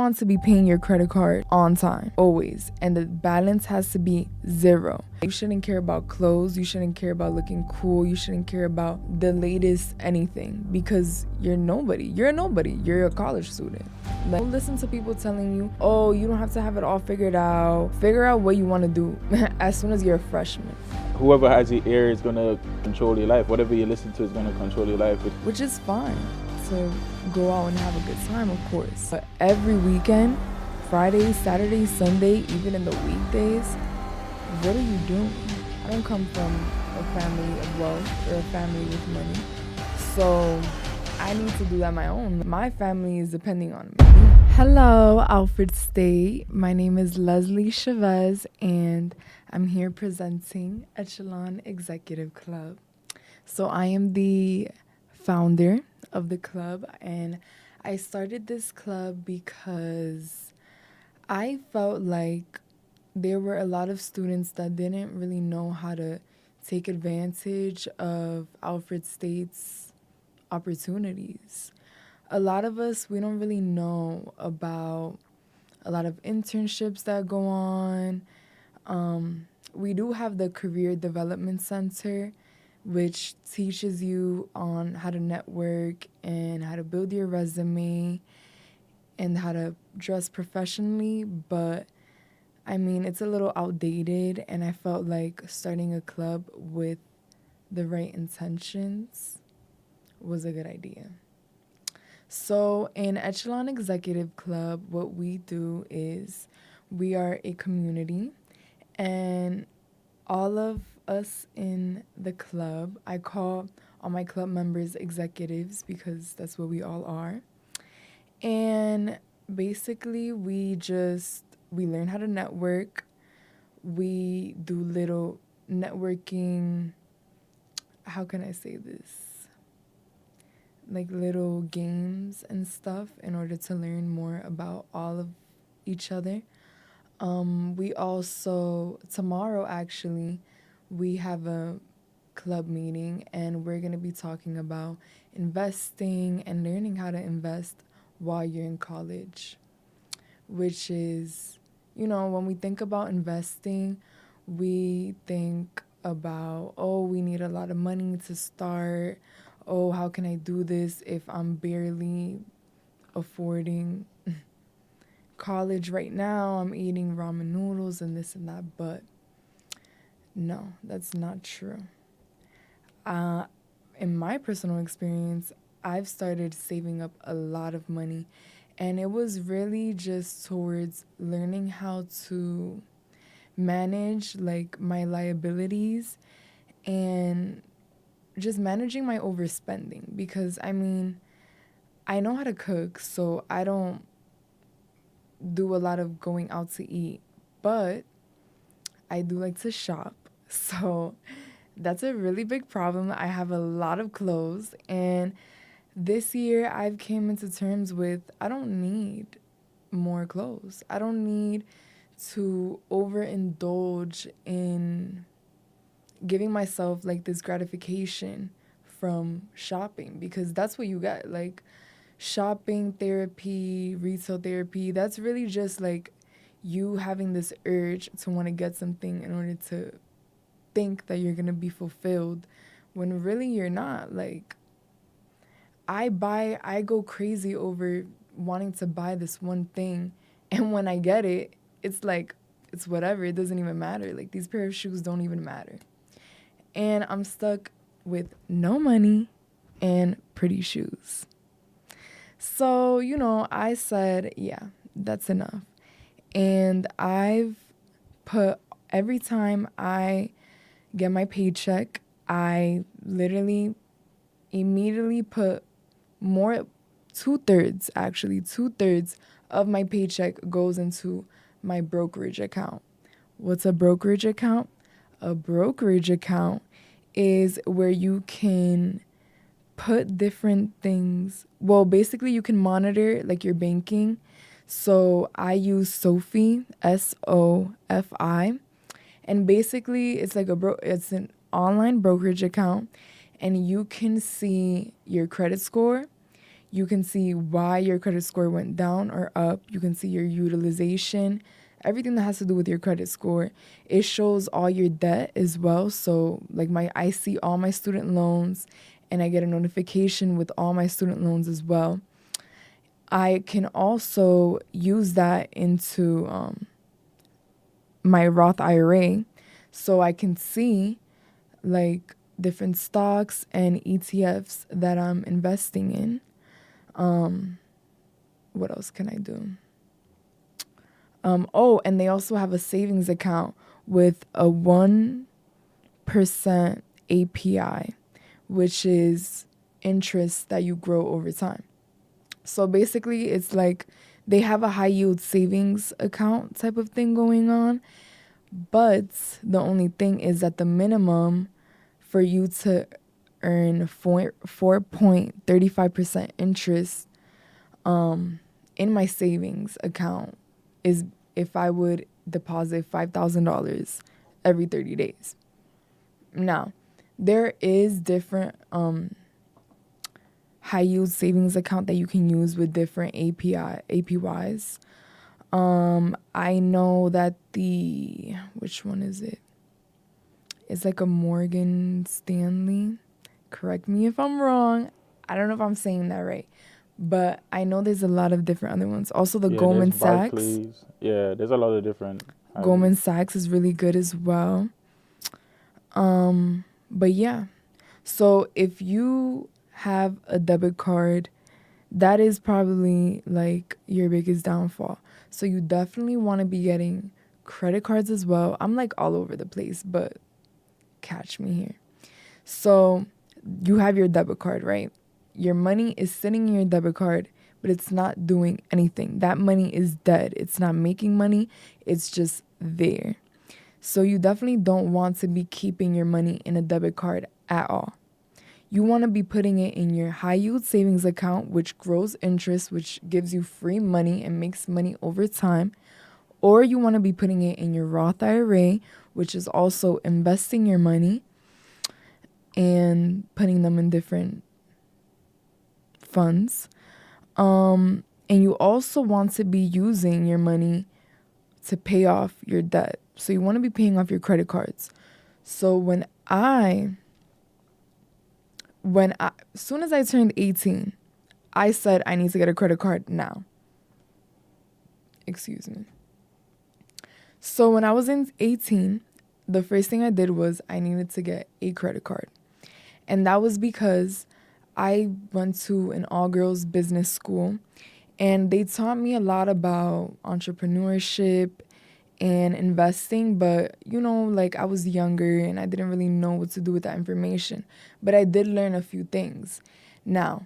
want to be paying your credit card on time, always. And the balance has to be 0. You shouldn't care about clothes. You shouldn't care about looking cool. You shouldn't care about the latest anything, because you're nobody. You're a nobody. You're a college student. Like, don't listen to people telling you, oh, you don't have to have it all figured out. Figure out what you want to do as soon as you're a freshman. Whoever has your ear is going to control your life. Whatever you listen to is going to control your life. Which is fine to go out and have a good time, of course. But every weekend, Friday, Saturday, Sunday, even in the weekdays, what are you doing? I don't come from a family of wealth or a family with money. So I need to do that on my own. My family is depending on me. Hello, Alfred State. My name is Leslie Chavez, and I'm here presenting Echelon Executive Club. So I am the founder of the club, and I started this club because I felt like there were a lot of students that didn't really know how to take advantage of Alfred State's opportunities. A lot of us, we don't really know about a lot of internships that go on. We do have the Career Development Center, which teaches you on how to network and how to build your resume and how to dress professionally. But I mean, it's a little outdated, and I felt like starting a club with the right intentions was a good idea. So in Echelon Executive Club, what we do is we are a community, and all of us in the club, I call all my club members executives because that's what we all are. And basically we learn how to network. We do little networking, how can I say this? Like little games and stuff in order to learn more about all of each other. We also, tomorrow actually, we have a club meeting, and we're going to be talking about investing and learning how to invest while you're in college, which is, when we think about investing, we think about, oh, we need a lot of money to start. Oh, how can I do this if I'm barely affording college right now? I'm eating ramen noodles and this and that, but no, that's not true. In my personal experience, I've started saving up a lot of money, and it was really just towards learning how to manage like my liabilities and just managing my overspending, because I mean, I know how to cook, so I don't do a lot of going out to eat, but I do like to shop. So that's a really big problem. I have a lot of clothes, and this year I've came into terms with I don't need more clothes. I don't need to overindulge in giving myself like this gratification from shopping, because that's what you get. Like shopping therapy, retail therapy, that's really just like you having this urge to want to get something in order to think that you're going to be fulfilled when really you're not. Like I go crazy over wanting to buy this one thing, and when I get it, it's like, it's whatever, it doesn't even matter. Like these pair of shoes don't even matter. And I'm stuck with no money and pretty shoes. So, I said, yeah, that's enough. And I've put, every time I get my paycheck, I literally immediately put more, 2/3 of my paycheck goes into my brokerage account. What's a brokerage account? A brokerage account is where you can put different things. Well, basically you can monitor like your banking. So I use Sophie, SOFI, and basically it's like it's an online brokerage account, and you can see your credit score, You can see why your credit score went down or up. You can see your utilization, everything that has to do with your credit score. It shows all your debt as well. So like I see all my student loans and I get a notification with all my student loans as well. I can also use that into my Roth IRA so I can see like different stocks and ETFs that I'm investing in. What else can I do? Oh, and they also have a savings account with a 1% API, which is interest that you grow over time. So basically, it's like they have a high yield savings account type of thing going on. But the only thing is that the minimum for you to earn 4.35% interest in my savings account is if I would deposit $5,000 every 30 days. Now, there is different high yield savings account that you can use with different APYs. I know that which one is it? It's like a Morgan Stanley. Correct me if I'm wrong. I don't know if I'm saying that right. But I know there's a lot of different other ones. Also, the Yeah, there's Goldman Sachs. Barclays. Yeah, there's a lot of different. Goldman Sachs is really good as well. But yeah. So if you have a debit card, that is probably like your biggest downfall. So you definitely want to be getting credit cards as well. I'm like all over the place, but catch me here. So you have your debit card, right? Your money is sitting in your debit card, but it's not doing anything. That money is dead. It's not making money. It's just there. So you definitely don't want to be keeping your money in a debit card at all. You want to be putting it in your high yield savings account, which grows interest, which gives you free money and makes money over time. Or you want to be putting it in your Roth IRA, which is also investing your money and putting them in different funds. And you also want to be using your money to pay off your debt. So you want to be paying off your credit cards. So as soon as I turned 18, I said I need to get a credit card now. Excuse me. So when I was in 18, the first thing I did was I needed to get a credit card. And that was because I went to an all-girls business school, and they taught me a lot about entrepreneurship and investing, but like I was younger and I didn't really know what to do with that information. But I did learn a few things. Now,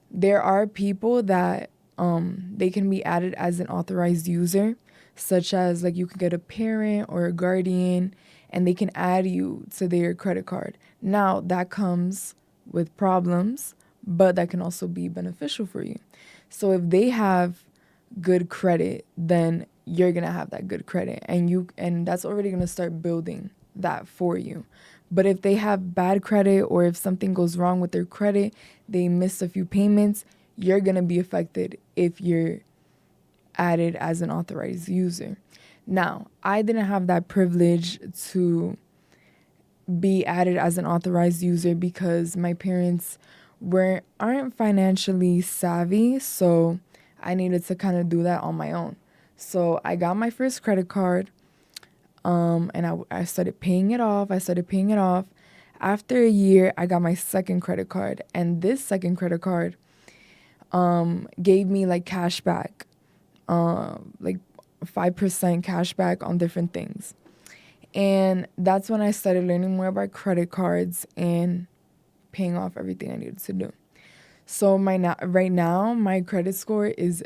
there are people that they can be added as an authorized user, such as like you could get a parent or a guardian and they can add you to their credit card. Now, that comes with problems, but that can also be beneficial for you. So if they have good credit, then you're going to have that good credit and that's already going to start building that for you. But if they have bad credit or if something goes wrong with their credit, they miss a few payments, you're going to be affected if you're added as an authorized user. Now, I didn't have that privilege to be added as an authorized user because my parents aren't financially savvy, so I needed to kind of do that on my own. So I got my first credit card, and I started paying it off. After a year, I got my second credit card, and this second credit card gave me like cash back, like 5% cash back on different things. And that's when I started learning more about credit cards and paying off everything I needed to do. So right now, my credit score is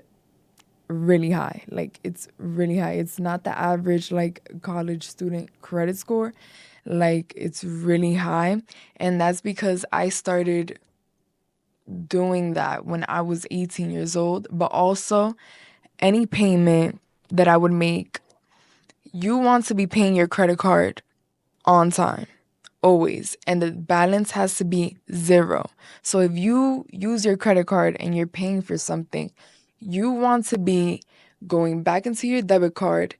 really high. Like, it's really high. It's not the average, like, college student credit score. Like, it's really high. And that's because I started doing that when I was 18 years old. But also, any payment that I would make, you want to be paying your credit card on time. always, and the balance has to be zero. So if you use your credit card and you're paying for something, you want to be going back into your debit card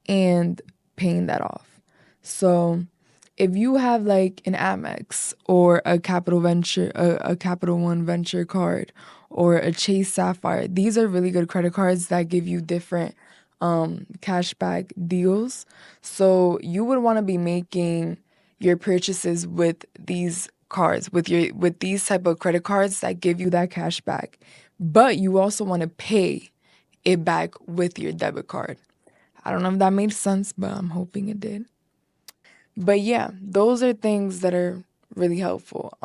and paying that off. So if you have like an Amex or a Capital One Venture card or a Chase Sapphire, these are really good credit cards that give you different cashback deals. So you would want to be making your purchases with these cards, with these type of credit cards that give you that cash back. But you also want to pay it back with your debit card. I don't know if that made sense, but I'm hoping it did. But yeah, those are things that are really helpful.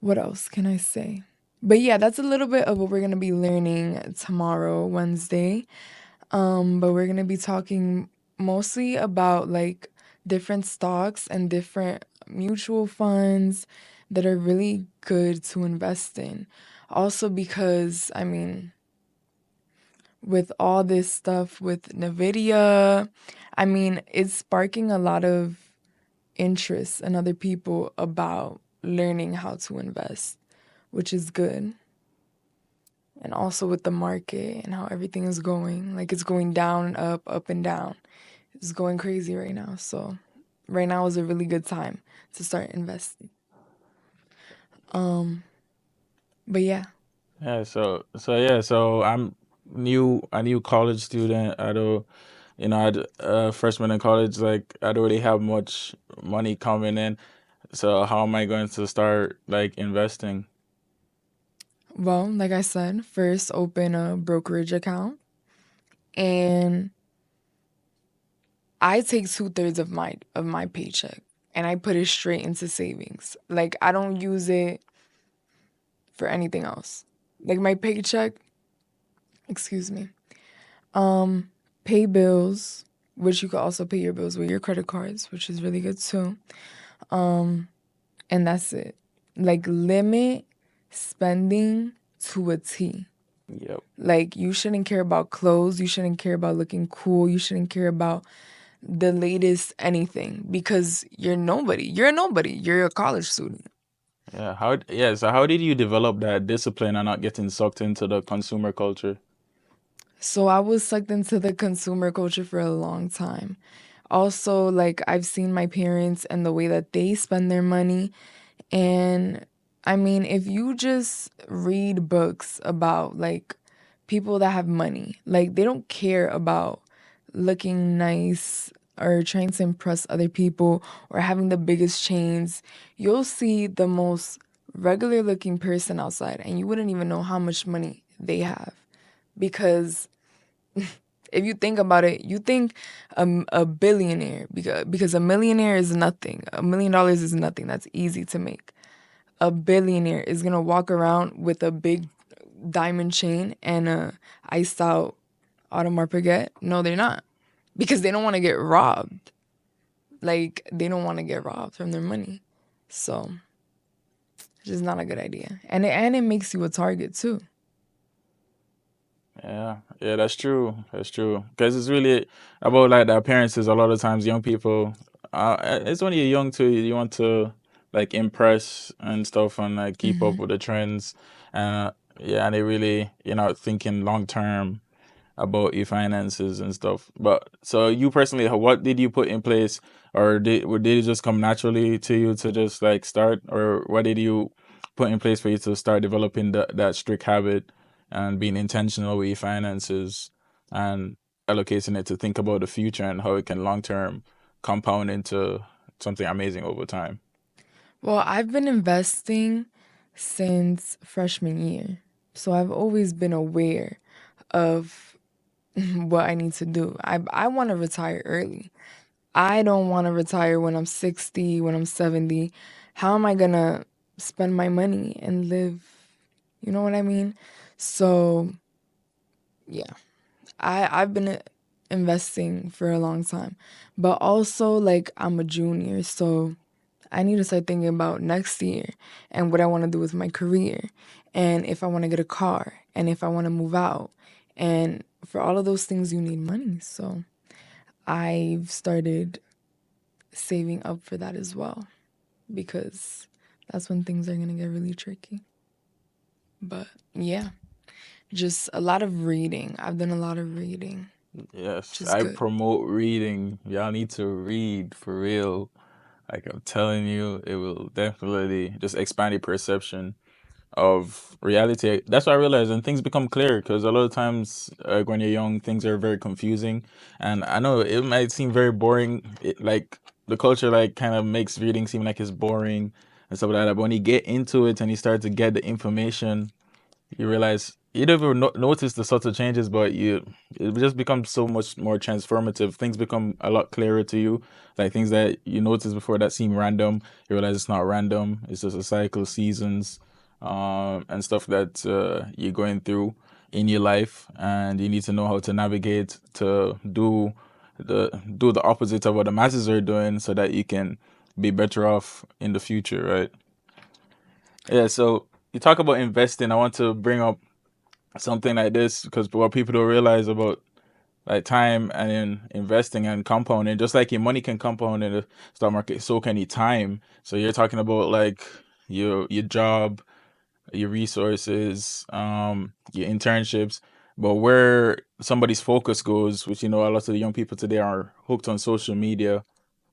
What else can I say? But yeah, that's a little bit of what we're gonna be learning tomorrow, Wednesday. But we're gonna be talking mostly about like different stocks and different mutual funds that are really good to invest in. Also because I mean, with all this stuff with Nvidia, I mean, it's sparking a lot of interest in other people about learning how to invest, which is good. And also with the market and how everything is going, like it's going down and up and down. It's going crazy right now. So right now is a really good time to start investing. Um, but yeah. Yeah, so I'm a new college student. I don't, I'd freshman in college, like I don't really have much money coming in. So how am I going to start like investing? Well, like I said, first open a brokerage account and I take 2/3 of my paycheck and I put it straight into savings. Like I don't use it for anything else. Like my paycheck, excuse me, um, pay bills, which you could also pay your bills with your credit cards, which is really good too. Um, and that's it. Like limit spending to a T. Yep. Like you shouldn't care about clothes, you shouldn't care about looking cool, you shouldn't care about the latest anything because you're nobody. You're a nobody. You're a college student. So how did you develop that discipline and not getting sucked into the consumer culture? So I was sucked into the consumer culture for a long time. Also, like I've seen my parents and the way that they spend their money. And I mean, if you just read books about like people that have money, like they don't care about looking nice or trying to impress other people or having the biggest chains. You'll see the most regular looking person outside and you wouldn't even know how much money they have because if you think about it, you think a billionaire because a millionaire is nothing. $1 million is nothing. That's easy to make. A billionaire is gonna walk around with a big diamond chain and a iced out Audemars Piguet. No, they're not because they don't want to get robbed. Like they don't want to get robbed from their money. So it's just not a good idea. And it makes you a target too. Yeah, that's true. That's true. Because it's really about like the appearances. A lot of times, young people, it's when you're young too, you want to like impress and stuff and like keep up Hmm. with the trends. Uh, yeah, and they really, thinking long term about your finances and stuff. But so you personally, what did you put in place, or did it just come naturally to you to just like start, or what did you put in place for you to start developing that strict habit and being intentional with your finances and allocating it to think about the future and how it can long term compound into something amazing over time? Well, I've been investing since freshman year. So I've always been aware of what I need to do. I want to retire early. I don't want to retire when I'm 60, when I'm 70. How am I going to spend my money and live? You know what I mean? So, yeah. I've been investing for a long time. But also like I'm a junior, so I need to start thinking about next year and what I want to do with my career and if I want to get a car and if I want to move out. And for all of those things, you need money. So I've started saving up for that as well, because that's when things are going to get really tricky. But yeah, just a lot of reading. I've done a lot of reading, which Yes, is I good. promote reading. Y'all need to read for real. Like I'm telling you, it will definitely just expand your perception of reality. That's what I realized, and things become clear because a lot of times, when you're young, things are very confusing. And I know it might seem very boring. Like the culture, like kind of makes reading seem like it's boring and stuff like that. But when you get into it and you start to get the information, you realize you don't even notice the subtle changes, but it just becomes so much more transformative. Things become a lot clearer to you, like things that you noticed before that seem random. You realize it's not random; it's just a cycle, seasons, and stuff that you're going through in your life, and you need to know how to navigate to do the opposite of what the masses are doing, so that you can be better off in the future, right? Yeah. So you talk about investing. I want to bring up something like this because what people don't realize about like time and in investing and compounding, just like your money can compound in the stock market, so can your time. So you're talking about like your job, your resources, your internships, but where somebody's focus goes, which a lot of the young people today are hooked on social media,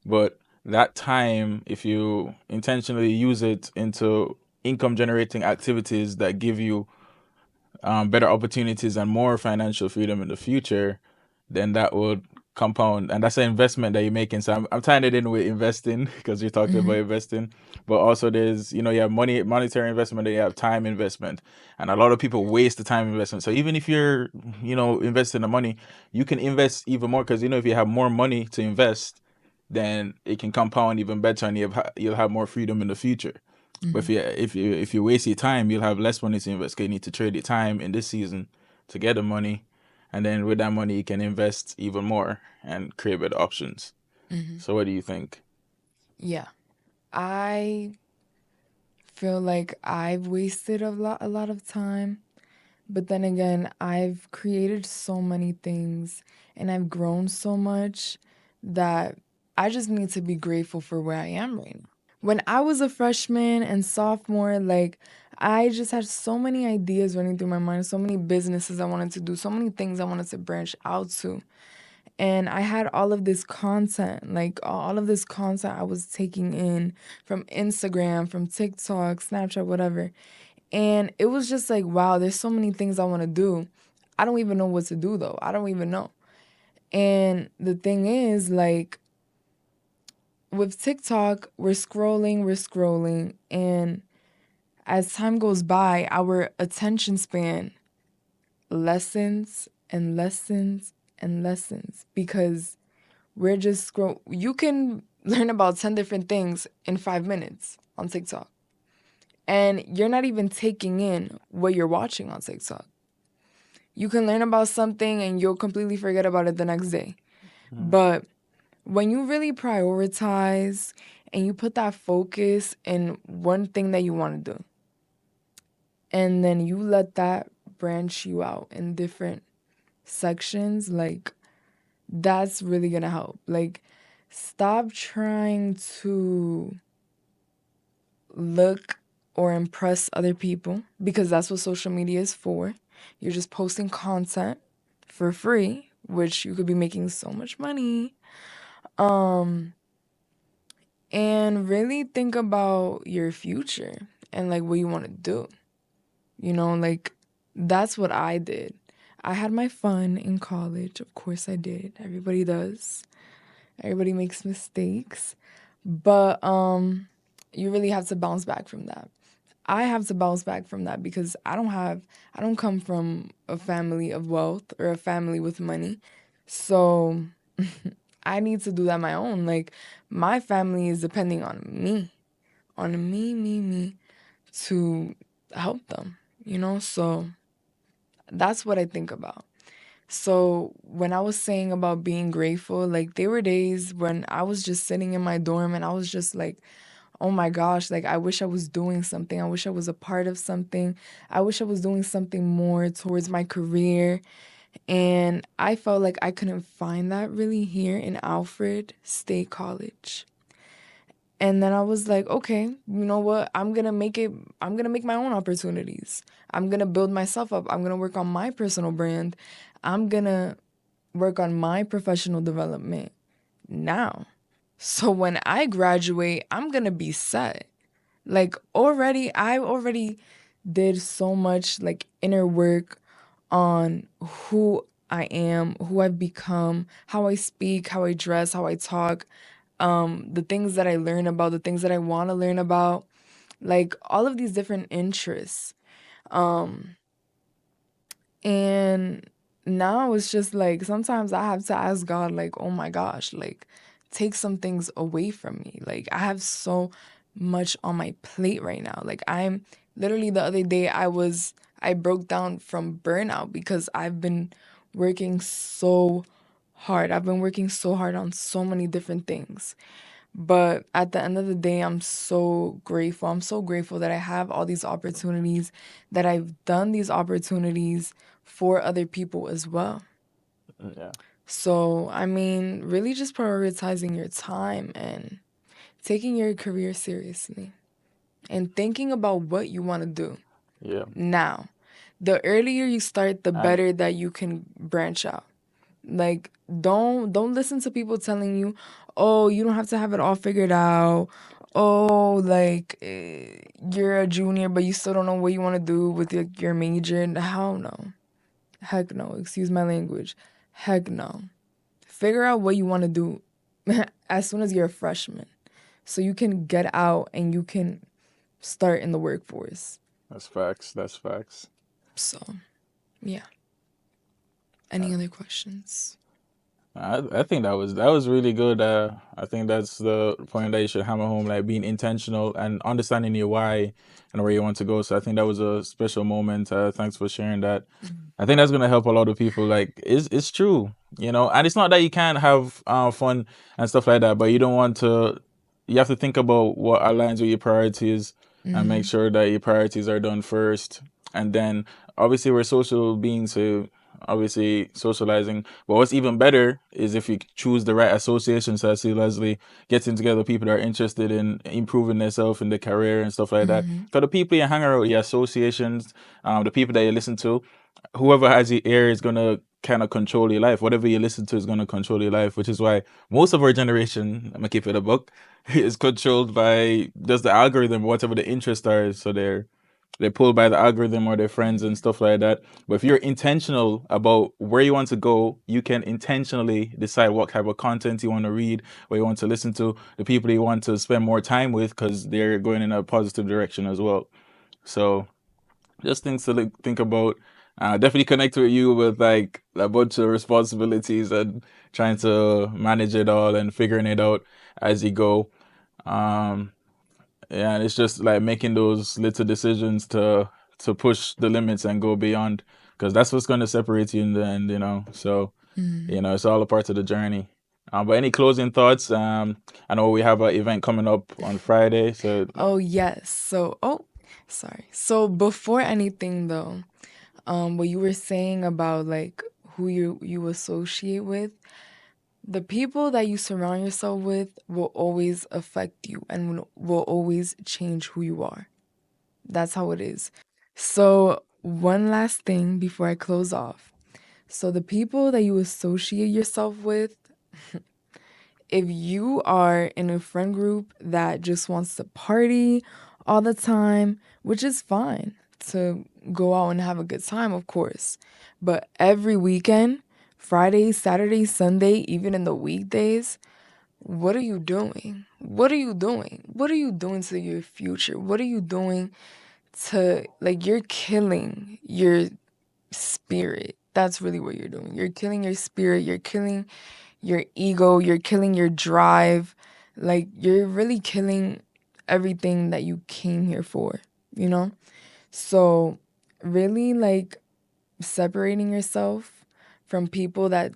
but that time, if you intentionally use it into income generating activities that give you better opportunities and more financial freedom in the future, then that would compound. And that's an investment that you're making. So I'm tying it in with investing because you're talking about Hmm. investing. But also there's, you have monetary investment, and you have time investment. And a lot of people waste the time investment. So even if you're, investing the money, you can invest even more because, if you have more money to invest, then it can compound even better and you'll have more freedom in the future. But Hmm. if you waste your time, you'll have less money to invest. 'Cause you need to trade your time in this season to get the money, and then with that money, you can invest even more and create better options. Hmm. So, what do you think? Yeah, I feel like I've wasted a lot of time. But then again, I've created so many things and I've grown so much that I just need to be grateful for where I am right now. When I was a freshman and sophomore, like I just had so many ideas running through my mind, so many businesses I wanted to do, so many things I wanted to branch out to. And I had all of this content, like all of this content I was taking in from Instagram, from TikTok, Snapchat, whatever. And it was just like, wow, there's so many things I want to do. I don't even know what to do though. I don't even know. And the thing is, like, with TikTok, we're scrolling. And as time goes by, our attention span lessens and lessens and lessens because we're just scroll. You can learn about 10 different things in 5 minutes on TikTok. And you're not even taking in what you're watching on TikTok. You can learn about something and you'll completely forget about it the next day. Mhm. But when you really prioritize and you put that focus in one thing that you want to do, and then you let that branch you out in different sections, like that's really gonna help. Like, stop trying to look or impress other people because that's what social media is for. You're just posting content for free, which you could be making so much money. Um, and really think about your future and like what you want to do. Like that's what I did. I had my fun in college. Of course I did. Everybody does. Everybody makes mistakes. But you really have to bounce back from that. I have to bounce back from that because I don't come from a family of wealth or a family with money. So I need to do that my own. Like my family is depending on me to help them, So that's what I think about. So when I was saying about being grateful, like there were days when I was just sitting in my dorm and I was just like, oh my gosh, like I wish I was doing something. I wish I was a part of something. I wish I was doing something more towards my career. And I felt like I couldn't find that really here in Alfred State College. And then I was like, okay, you know what? I'm going to make my own opportunities. I'm going to build myself up. I'm going to work on my personal brand. I'm going to work on my professional development now. So when I graduate, I'm going to be set. Like I already did so much like inner work on who I am, who I've become, how I speak, how I dress, how I talk, the things that I learn about, the things that I want to learn about, like all of these different interests. Um, and now it's just like sometimes I have to ask God, like, oh my gosh, like, take some things away from me. Like, I have so much on my plate right now. Like, I'm literally the other day, I broke down from burnout because I've been working so hard. I've been working so hard on so many different things. But at the end of the day, I'm so grateful. I'm so grateful that I have all these opportunities, that I've done these opportunities for other people as well. Yeah. So, I mean, really just prioritizing your time and taking your career seriously and thinking about what you want to do Yeah. now. The earlier you start, the And better that you can branch out. Like don't listen to people telling you, "Oh, you don't have to have it all figured out." Oh, like you're a junior but you still don't know what you want to do with your major. Hell no. Heck no. Excuse my language. Heck no. Figure out what you want to do as soon as you're a freshman so you can get out and you can start in the workforce. that's facts. That's facts. So, yeah. Uh, Any other questions? I think that was really good. I think that's the point that you should hammer home, like being intentional and understanding your why and where you want to go. So I think that was a special moment. Thanks for sharing that. I think that's gonna help a lot of people. Like it's true, and it's not that you can't have fun and stuff like that, but you don't want to. You have to think about what aligns with your priorities and make Mm-hmm. sure that your priorities are done first. And then obviously we're social beings, so obviously socializing. But what's even better is if you choose the right associations. So I see Leslie getting together people that are interested in improving themselves in their career and stuff like that. Mm-hmm. So the people you hang around with, your associations, the people that you listen to, whoever has your ear is gonna kind of control your life. Whatever you listen to is gonna control your life, which is why most of our generation, I'm gonna keep it a book, is controlled by just the algorithm, whatever the interest are. So they're pulled by the algorithm or their friends and stuff like that. But if you're intentional about where you want to go, you can intentionally decide what type of content you want to read, what you want to listen to, the people you want to spend more time with, because they're going in a positive direction as well. So just things to think about. Definitely connect with you with like a bunch of responsibilities and trying to manage it all and figuring it out as you go. Um, yeah, and it's just like making those little decisions to push the limits and go beyond, because that's what's going to separate you in the end. So Mm-hmm. it's all a part of the journey. But any closing thoughts? I know we have an event coming up on Friday, so Oh, yes. Sorry. So before anything though, what you were saying about like who you associate with, the people that you surround yourself with will always affect you and will always change who you are. That's how it is. So, one last thing before I close off. So, the people that you associate yourself with, if you are in a friend group that just wants to party all the time, which is fine to go out and have a good time, of course, but every weekend, Friday, Saturday, Sunday, even in the weekdays, what are you doing? What are you doing? What are you doing to your future? What are you doing to, like, you're killing your spirit. That's really what you're doing. You're killing your spirit. You're killing your ego, you're killing your drive. Like, you're really killing everything that you came here for, you know? So, really, like, separating yourself from people that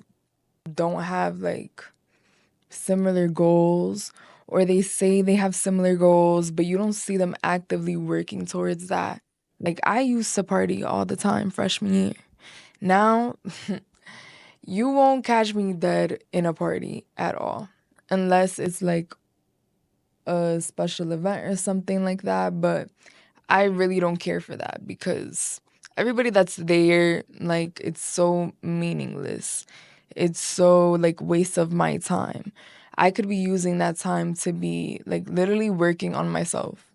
don't have, like, similar goals, or they say they have similar goals, but you don't see them actively working towards that. Like, I used to party all the time freshman year. Now, you won't catch me dead in a party at all, unless it's like a special event or something like that. But I really don't care for that because everybody that's there, like, it's so meaningless. It's so like waste of my time. I could be using that time to be like literally working on myself.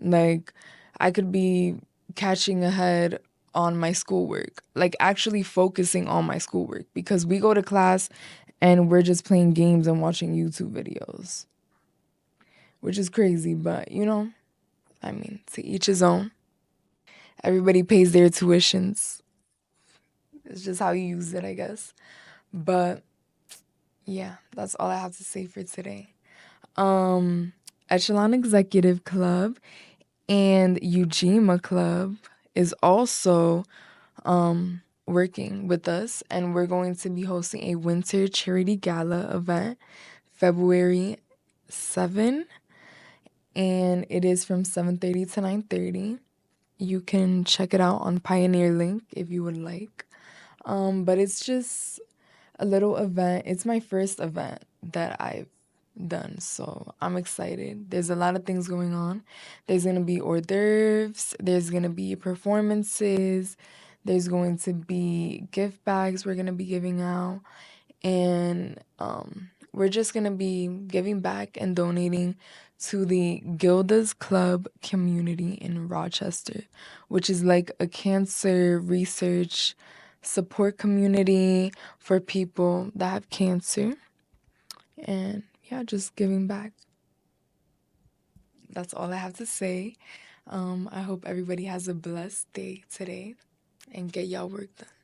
Like, I could be catching ahead on my schoolwork, like actually focusing on my schoolwork because we go to class and we're just playing games and watching YouTube videos, which is crazy, but I mean, to each his own. Everybody pays their tuitions. It's just how you use it, I guess. But yeah, that's all I have to say for today. Um, Echelon Executive Club and Ujima Club is also working with us, and we're going to be hosting a winter charity gala event February 7, and it is from 7:30 to 9:30. You can check it out on Pioneer Link if you would like. But it's just a little event. It's my first event that I've done, so I'm excited. There's a lot of things going on. There's gonna be hors d'oeuvres, there's gonna be performances, there's going to be gift bags we're gonna be giving out, and we're just gonna be giving back and donating to the Gilda's Club community in Rochester, which is like a cancer research support community for people that have cancer. And yeah, just giving back. That's all I have to say. I hope everybody has a blessed day today and get y'all work done.